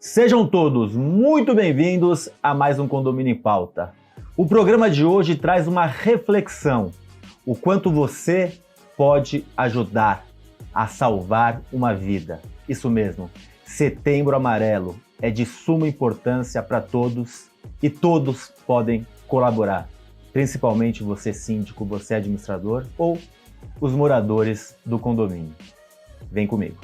Sejam todos muito bem-vindos a mais um Condomínio em Pauta. O programa de hoje traz uma reflexão, o quanto você pode ajudar a salvar uma vida. Isso mesmo, Setembro Amarelo é de suma importância para todos e todos podem colaborar, principalmente você síndico, você administrador ou os moradores do condomínio. Vem comigo.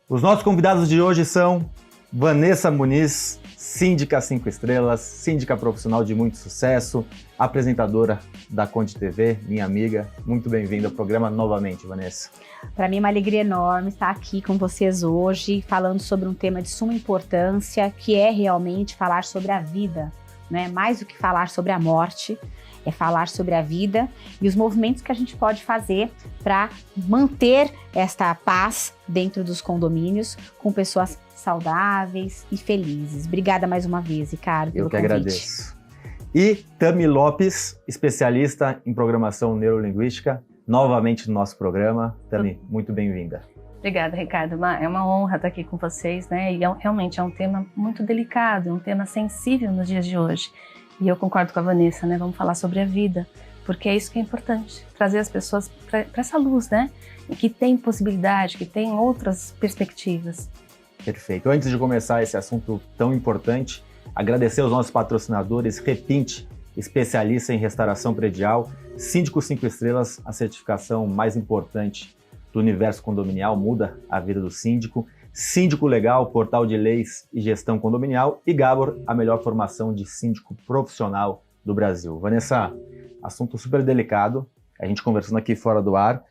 Os nossos convidados de hoje são Vanessa Muniz, síndica 5 estrelas, síndica profissional de muito sucesso, apresentadora da Conde TV, minha amiga. Muito bem-vinda ao programa novamente, Vanessa. Para mim é uma alegria enorme estar aqui com vocês hoje, falando sobre um tema de suma importância, que é realmente falar sobre a vida, né? Mais do que falar sobre a morte, é falar sobre a vida e os movimentos que a gente pode fazer para manter esta paz dentro dos condomínios com pessoas saudáveis e felizes. Obrigada mais uma vez, Ricardo, pelo convite. Eu que agradeço. E Tami Lopes, especialista em programação neurolinguística, novamente no nosso programa. Tami, muito bem-vinda. Obrigada, Ricardo. É uma honra estar aqui com vocês, né? E realmente é um tema muito delicado, é um tema sensível nos dias de hoje. E eu concordo com a Vanessa, né? Vamos falar sobre a vida, porque é isso que é importante, trazer as pessoas para essa luz, né? E que tem possibilidade, que tem outras perspectivas. Perfeito. Antes de começar esse assunto tão importante, agradecer aos nossos patrocinadores, Repinte, especialista em restauração predial, Síndico 5 estrelas, a certificação mais importante do universo condominial, muda a vida do síndico. Síndico Legal, portal de leis e gestão condominial, e Gabor, a melhor formação de síndico profissional do Brasil. Vanessa, assunto super delicado, a gente conversando aqui fora do ar,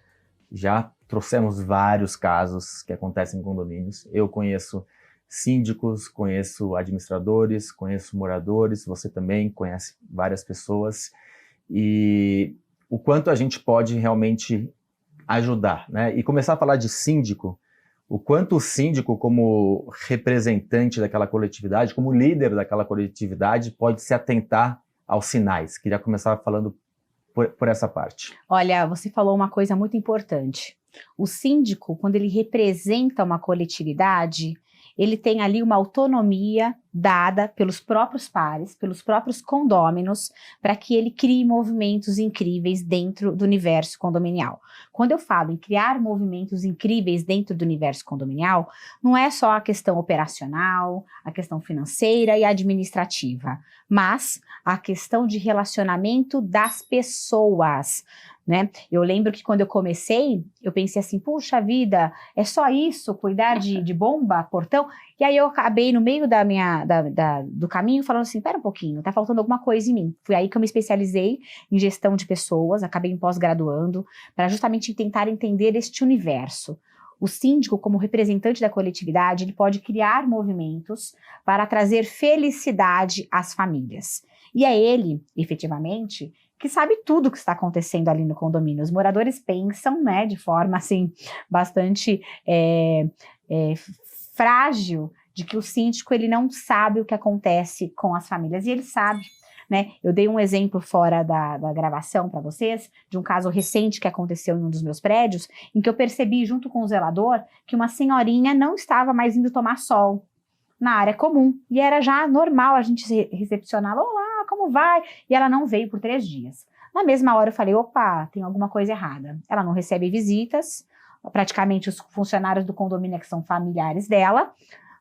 já trouxemos vários casos que acontecem em condomínios. Eu conheço síndicos, conheço administradores, conheço moradores, você também conhece várias pessoas, e o quanto a gente pode realmente ajudar, né? E começar a falar de síndico, o quanto o síndico, como representante daquela coletividade, como líder daquela coletividade, pode se atentar aos sinais. Queria começar falando por essa parte. Olha, você falou uma coisa muito importante. O síndico, quando ele representa uma coletividade, ele tem ali uma autonomia dada pelos próprios pares, pelos próprios condôminos, para que ele crie movimentos incríveis dentro do universo condominial. Quando eu falo em criar movimentos incríveis dentro do universo condominial, não é só a questão operacional, a questão financeira e administrativa, mas a questão de relacionamento das pessoas, né? Eu lembro que quando eu comecei, eu pensei assim, puxa vida, é só isso, cuidar de bomba, portão? E aí eu acabei no meio do caminho falando assim, pera um pouquinho, tá faltando alguma coisa em mim. Foi aí que eu me especializei em gestão de pessoas, acabei em pós-graduando, para justamente tentar entender este universo. O síndico, como representante da coletividade, ele pode criar movimentos para trazer felicidade às famílias. E é ele, efetivamente, que sabe tudo o que está acontecendo ali no condomínio. Os moradores pensam, né, de forma assim, bastante frágil, de que o síndico ele não sabe o que acontece com as famílias, e ele sabe, né? Eu dei um exemplo fora da gravação para vocês, de um caso recente que aconteceu em um dos meus prédios, em que eu percebi, junto com o zelador, que uma senhorinha não estava mais indo tomar sol na área comum, e era já normal a gente recepcioná-la, olá, como vai? E ela não veio por 3 dias. Na mesma hora eu falei, opa, tem alguma coisa errada. Ela não recebe visitas, praticamente os funcionários do condomínio que são familiares dela,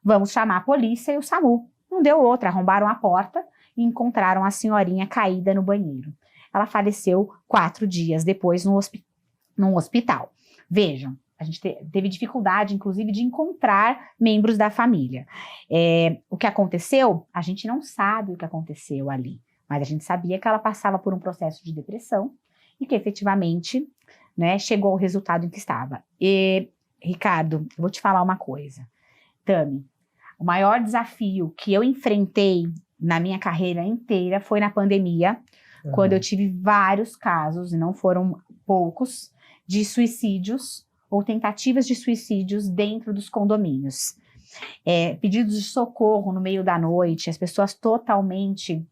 vamos chamar a polícia e o SAMU. Não deu outra, arrombaram a porta e encontraram a senhorinha caída no banheiro. Ela faleceu 4 dias depois num hospital. Vejam, a gente teve dificuldade, inclusive, de encontrar membros da família. O que aconteceu? A gente não sabe o que aconteceu ali, mas a gente sabia que ela passava por um processo de depressão e que, efetivamente, né, chegou ao resultado em que estava. E, Ricardo, eu vou te falar uma coisa. Tami, o maior desafio que eu enfrentei na minha carreira inteira foi na pandemia, quando eu tive vários casos, e não foram poucos, de suicídios ou tentativas de suicídios dentro dos condomínios. Pedidos de socorro no meio da noite, as pessoas totalmente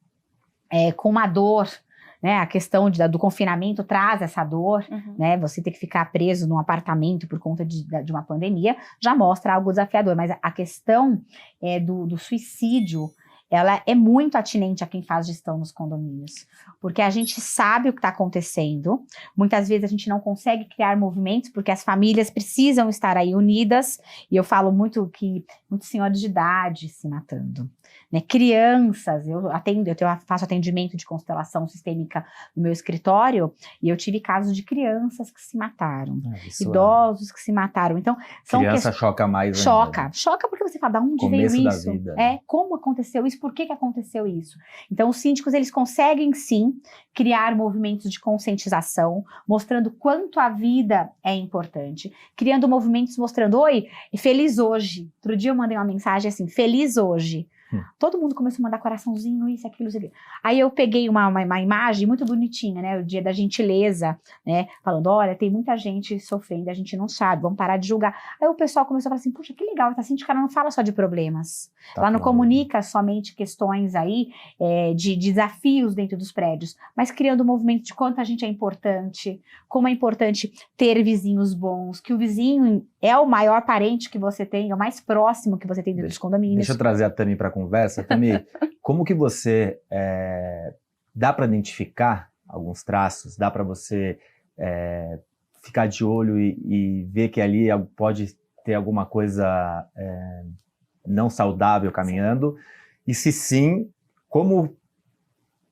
com uma dor, né? A questão do confinamento traz essa dor, né? Você ter que ficar preso num apartamento por conta de uma pandemia já mostra algo desafiador, mas a questão do suicídio, ela é muito atinente a quem faz gestão nos condomínios, porque a gente sabe o que está acontecendo, muitas vezes a gente não consegue criar movimentos, porque as famílias precisam estar aí unidas, e eu falo muito que muitos senhores de idade se matando, né? Crianças, eu faço atendimento de constelação sistêmica no meu escritório, e eu tive casos de crianças que se mataram, idosos que se mataram, então criança choca mais choca ainda. Porque você fala, de onde Começo veio da isso? vida. Como aconteceu isso? Por que aconteceu isso? Então, os síndicos, eles conseguem, sim, criar movimentos de conscientização, mostrando quanto a vida é importante, criando movimentos mostrando, oi, feliz hoje. Outro dia eu mandei uma mensagem assim, feliz hoje. Todo mundo começou a mandar coraçãozinho, isso, aquilo, isso, aquilo. Aí eu peguei uma imagem muito bonitinha, né? O dia da gentileza, né? Falando, olha, tem muita gente sofrendo, a gente não sabe, vamos parar de julgar. Aí o pessoal começou a falar assim, puxa, que legal, a síndica não fala só de problemas. Ela não comunica somente questões aí de desafios dentro dos prédios, mas criando um movimento de quanto a gente é importante, como é importante ter vizinhos bons, que o vizinho é o maior parente que você tem, é o mais próximo que você tem dentro dos condomínios. Deixa eu trazer a Tami para conversa. Tami, como que você dá para identificar alguns traços, dá para você ficar de olho e ver que ali pode ter alguma coisa não saudável caminhando? E se sim, como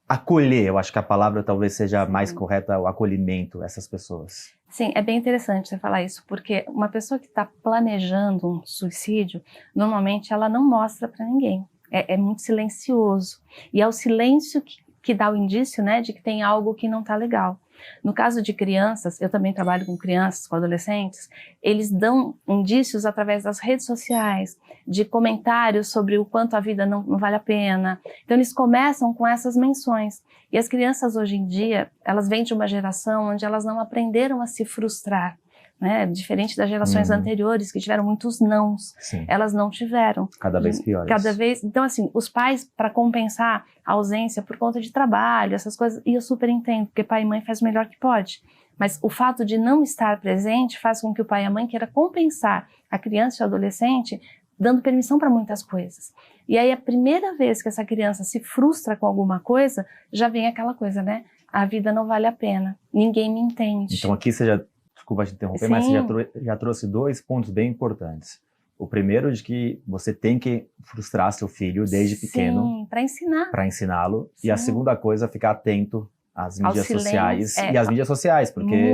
acolher? Eu acho que a palavra talvez seja mais correta, o acolhimento, essas pessoas. Sim, é bem interessante você falar isso, porque uma pessoa que está planejando um suicídio, normalmente ela não mostra para ninguém. É muito silencioso. E é o silêncio que dá o indício, né, de que tem algo que não está legal. No caso de crianças, eu também trabalho com crianças, com adolescentes, eles dão indícios através das redes sociais, de comentários sobre o quanto a vida não vale a pena. Então eles começam com essas menções. E as crianças hoje em dia, elas vêm de uma geração onde elas não aprenderam a se frustrar, né? Diferente das gerações anteriores, que tiveram muitos nãos. Sim. Elas não tiveram. Cada vez piores. Cada vez. Então, assim, os pais, para compensar a ausência por conta de trabalho, essas coisas, e eu super entendo, porque pai e mãe faz o melhor que pode. Mas o fato de não estar presente faz com que o pai e a mãe queira compensar a criança e o adolescente, dando permissão para muitas coisas. E aí, a primeira vez que essa criança se frustra com alguma coisa, já vem aquela coisa, né? A vida não vale a pena, ninguém me entende. Então aqui você já, desculpa te interromper, Sim. mas você já trouxe 2 pontos bem importantes. O primeiro de que você tem que frustrar seu filho desde pequeno. Para ensinar. Para ensiná-lo. Sim. E a segunda coisa, ficar atento às mídias sociais. silêncio, E às mídias sociais, porque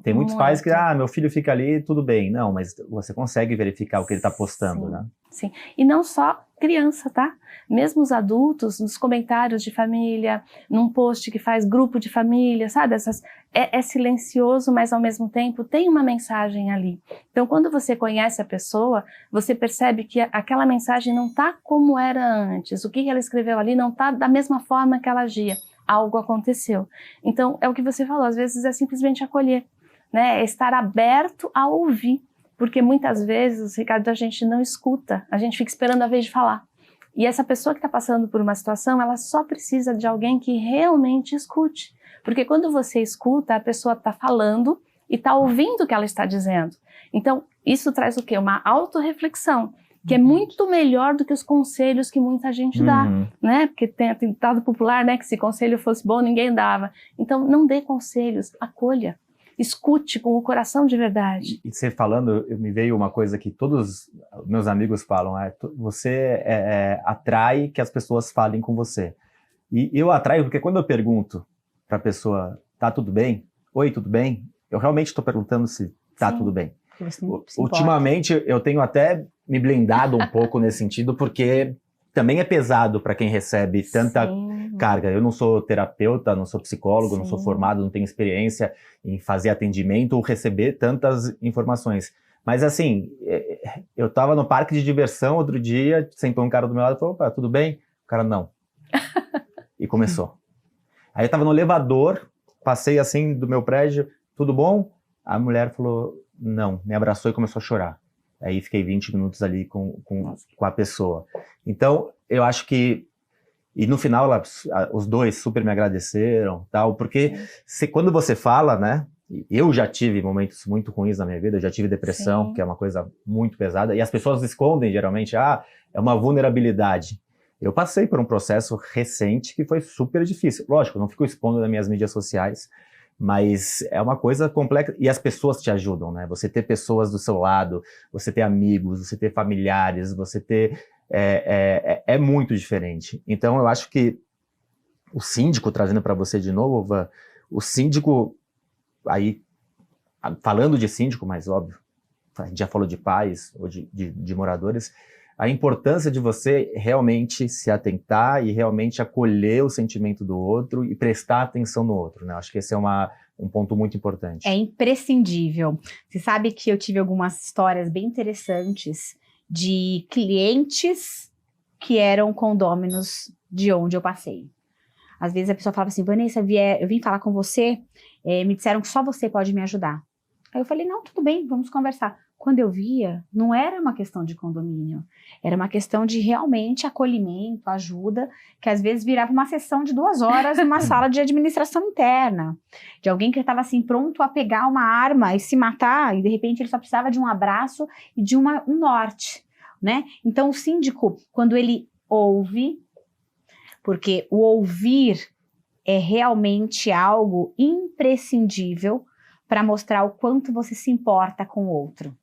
tem muitos pais que, meu filho fica ali, tudo bem. Não, mas você consegue verificar o que ele está postando, Sim. né? Sim, e não só criança, tá? Mesmo os adultos, nos comentários de família, num post que faz grupo de família, sabe? É silencioso, mas ao mesmo tempo tem uma mensagem ali. Então, quando você conhece a pessoa, você percebe que aquela mensagem não tá como era antes. O que ela escreveu ali não tá da mesma forma que ela agia. Algo aconteceu. Então, é o que você falou, às vezes é simplesmente acolher, né? É estar aberto a ouvir. Porque muitas vezes, Ricardo, a gente não escuta, a gente fica esperando a vez de falar. E essa pessoa que está passando por uma situação, ela só precisa de alguém que realmente escute. Porque quando você escuta, a pessoa está falando e está ouvindo o que ela está dizendo. Então, isso traz o quê? Uma autorreflexão, que é muito melhor do que os conselhos que muita gente dá, né? Porque tem ditado popular, né, que se conselho fosse bom, ninguém dava. Então, não dê conselhos, acolha. Escute com o coração de verdade. E você falando, me veio uma coisa que todos meus amigos falam, você atrai que as pessoas falem com você. E eu atraio porque quando eu pergunto para a pessoa, tá tudo bem? Oi, tudo bem? Eu realmente estou perguntando se tá tudo bem. Ultimamente eu tenho até me blindado um pouco nesse sentido, porque também é pesado para quem recebe tanta carga. Eu não sou terapeuta, não sou psicólogo, não sou formado, não tenho experiência em fazer atendimento ou receber tantas informações. Mas assim, eu estava no parque de diversão outro dia, sentou um cara do meu lado e falou, opa, tudo bem? O cara, não. E começou. Aí eu estava no elevador, passei assim do meu prédio, tudo bom? A mulher falou, Não, me abraçou e começou a chorar. Aí fiquei 20 minutos ali com a pessoa. Então, eu acho que... E no final, os dois super me agradeceram, tal, porque quando você fala, né? Eu já tive momentos muito ruins na minha vida, eu já tive depressão, Sim. que é uma coisa muito pesada, e as pessoas escondem, geralmente, é uma vulnerabilidade. Eu passei por um processo recente que foi super difícil. Lógico, eu não fico expondo nas minhas mídias sociais, mas é uma coisa complexa, e as pessoas te ajudam, né? Você ter pessoas do seu lado, você ter amigos, você ter familiares, você ter... É muito diferente. Então, eu acho que o síndico, trazendo para você de novo, Van, o síndico, aí, falando de síndico, mas óbvio, a gente já falou de pais ou de moradores, a importância de você realmente se atentar e realmente acolher o sentimento do outro e prestar atenção no outro, né? Acho que esse é um ponto muito importante. É imprescindível. Você sabe que eu tive algumas histórias bem interessantes de clientes que eram condôminos de onde eu passei. Às vezes a pessoa falava assim, Vanessa, eu vim falar com você, me disseram que só você pode me ajudar. Aí eu falei, não, tudo bem, vamos conversar. Quando eu via, não era uma questão de condomínio, era uma questão de realmente acolhimento, ajuda, que às vezes virava uma sessão de 2 horas numa sala de administração interna, de alguém que estava assim pronto a pegar uma arma e se matar, e de repente ele só precisava de um abraço e de um norte, né? Então o síndico, quando ele ouve, porque o ouvir é realmente algo imprescindível para mostrar o quanto você se importa com o outro.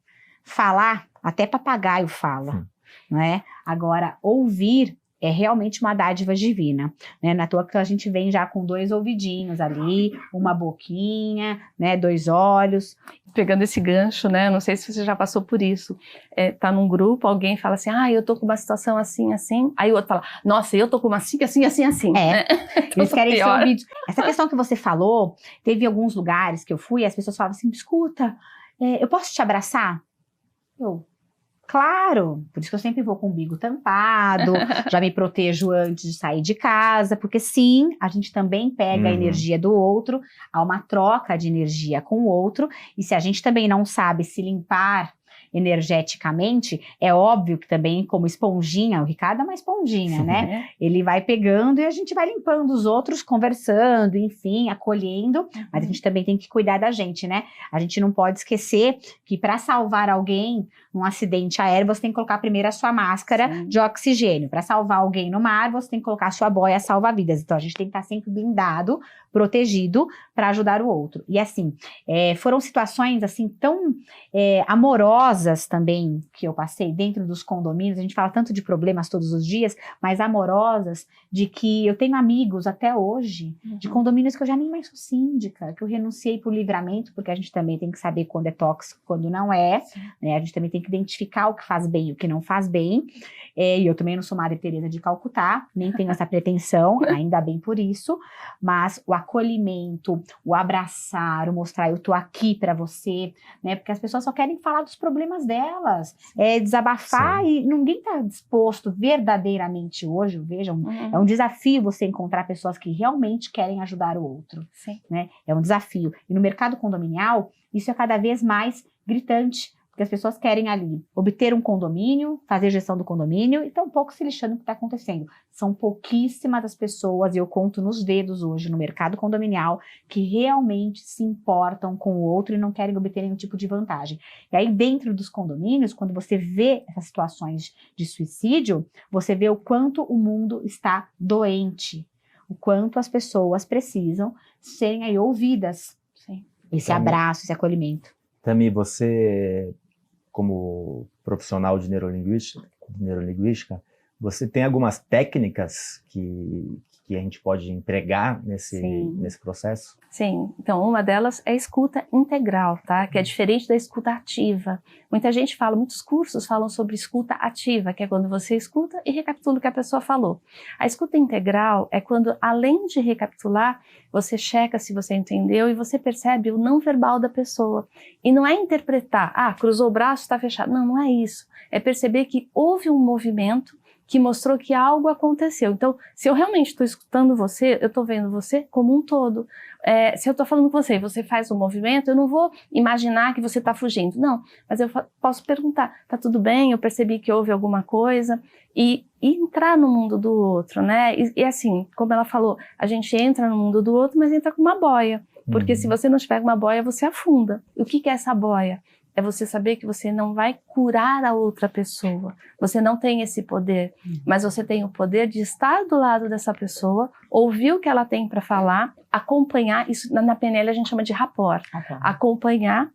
Falar, até papagaio fala, não é? Agora, ouvir é realmente uma dádiva divina, né? Na toa que a gente vem já com 2 ouvidinhos ali, uma boquinha, né? 2 olhos. Pegando esse gancho, né? Não sei se você já passou por isso. Tá num grupo, alguém fala assim, eu tô com uma situação assim, assim. Aí o outro fala, nossa, eu tô com uma assim, assim, assim, assim. Né? Então, eles querem ser ouvidos. Essa questão que você falou, teve alguns lugares que eu fui, as pessoas falavam assim, escuta, eu posso te abraçar? Claro, por isso que eu sempre vou com o umbigo tampado, já me protejo antes de sair de casa, porque sim, a gente também pega a energia do outro, há uma troca de energia com o outro, e se a gente também não sabe se limpar energeticamente, é óbvio que também como esponjinha, o Ricardo é uma esponjinha, né? Ele vai pegando e a gente vai limpando os outros, conversando, enfim, acolhendo, mas a gente também tem que cuidar da gente, né? A gente não pode esquecer que para salvar alguém num acidente aéreo, você tem que colocar primeiro a sua máscara de oxigênio. Para salvar alguém no mar, você tem que colocar a sua boia salva-vidas. Então, a gente tem que estar sempre blindado, protegido, para ajudar o outro. E assim, foram situações assim tão amorosas também que eu passei dentro dos condomínios. A gente fala tanto de problemas todos os dias, mas amorosas, de que eu tenho amigos até hoje, de condomínios que eu já nem mais sou síndica, que eu renunciei por livramento, porque a gente também tem que saber quando é tóxico, quando não é, né? A gente também tem que identificar o que faz bem e o que não faz bem. E eu também não sou Madre Teresa de Calcutá, nem tenho essa pretensão, ainda bem por isso, mas o acolhimento, o abraçar, o mostrar eu tô aqui para você, né? Porque as pessoas só querem falar dos problemas delas, desabafar. Sim. E ninguém está disposto verdadeiramente hoje, vejam, é um desafio você encontrar pessoas que realmente querem ajudar o outro, né? É um desafio. E no mercado condominial, isso é cada vez mais gritante, porque as pessoas querem ali obter um condomínio, fazer gestão do condomínio e estão um pouco se lixando do que está acontecendo. São pouquíssimas as pessoas, e eu conto nos dedos hoje no mercado condominial, que realmente se importam com o outro e não querem obter nenhum tipo de vantagem. E aí dentro dos condomínios, quando você vê essas situações de suicídio, você vê o quanto o mundo está doente, o quanto as pessoas precisam serem aí ouvidas. Esse abraço, esse acolhimento. Tami, você, como profissional de neurolinguística, você tem algumas técnicas que a gente pode empregar nesse processo? Sim, então uma delas é a escuta integral, tá? Que é diferente da escuta ativa. Muita gente fala, muitos cursos falam sobre escuta ativa, que é quando você escuta e recapitula o que a pessoa falou. A escuta integral é quando, além de recapitular, você checa se você entendeu e você percebe o não verbal da pessoa. E não é interpretar, cruzou o braço, está fechado. Não, não é isso. É perceber que houve um movimento que mostrou que algo aconteceu. Então, se eu realmente estou escutando você, eu estou vendo você como um todo. Se eu estou falando com você e você faz um movimento, eu não vou imaginar que você está fugindo. Não, mas eu posso perguntar, tá tudo bem? Eu percebi que houve alguma coisa. E entrar no mundo do outro, né? E assim, como ela falou, a gente entra no mundo do outro, mas entra com uma boia. Porque se você não tiver uma boia, você afunda. E o que é essa boia? É você saber que você não vai curar a outra pessoa. Você não tem esse poder, mas você tem o poder de estar do lado dessa pessoa, ouvir o que ela tem para falar, acompanhar, isso na PNL a gente chama de rapport. Acompanhar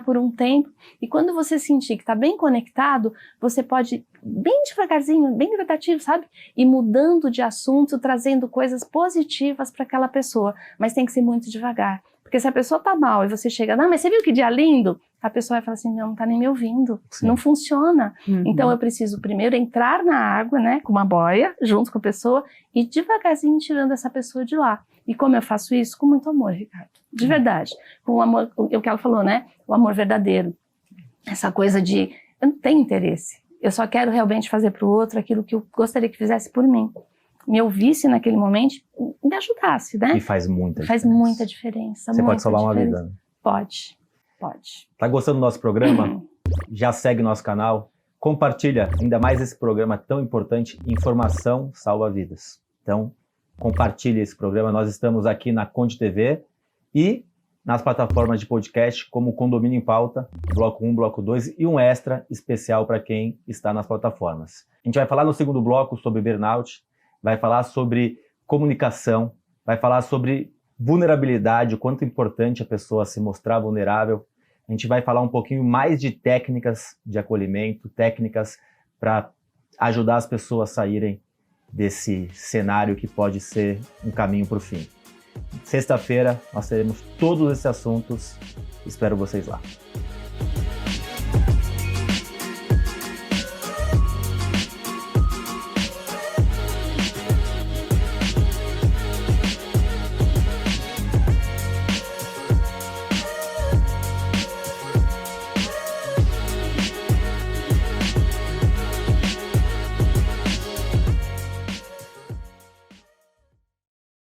por um tempo. E quando você sentir que está bem conectado, você pode, bem devagarzinho, bem gradativo, sabe? Ir mudando de assunto, trazendo coisas positivas para aquela pessoa. Mas tem que ser muito devagar. Porque se a pessoa tá mal e você chega, não, mas você viu que dia lindo? A pessoa vai falar assim, não tá nem me ouvindo. Sim. Não funciona. Então eu preciso primeiro entrar na água, né, com uma boia, junto com a pessoa, e devagarzinho tirando essa pessoa de lá. E como eu faço isso? Com muito amor, Ricardo. De verdade. Com o amor, o que ela falou, né? O amor verdadeiro. Essa coisa de, eu não tenho interesse. Eu só quero realmente fazer pro outro aquilo que eu gostaria que fizesse por mim. Me ouvisse naquele momento, me ajudasse, né? E faz muita diferença. Faz muita diferença. Você pode salvar uma vida. Né? Pode. Tá gostando do nosso programa? Já segue nosso canal. Compartilha ainda mais esse programa tão importante. Informação salva vidas. Então, compartilhe esse programa. Nós estamos aqui na Conde TV e nas plataformas de podcast como Condomínio em Pauta, Bloco 1, Bloco 2 e um extra especial para quem está nas plataformas. A gente vai falar no segundo bloco sobre burnout, vai falar sobre comunicação, vai falar sobre vulnerabilidade, o quanto é importante a pessoa se mostrar vulnerável. A gente vai falar um pouquinho mais de técnicas de acolhimento, técnicas para ajudar as pessoas a saírem desse cenário que pode ser um caminho para o fim. Sexta-feira nós teremos todos esses assuntos. Espero vocês lá.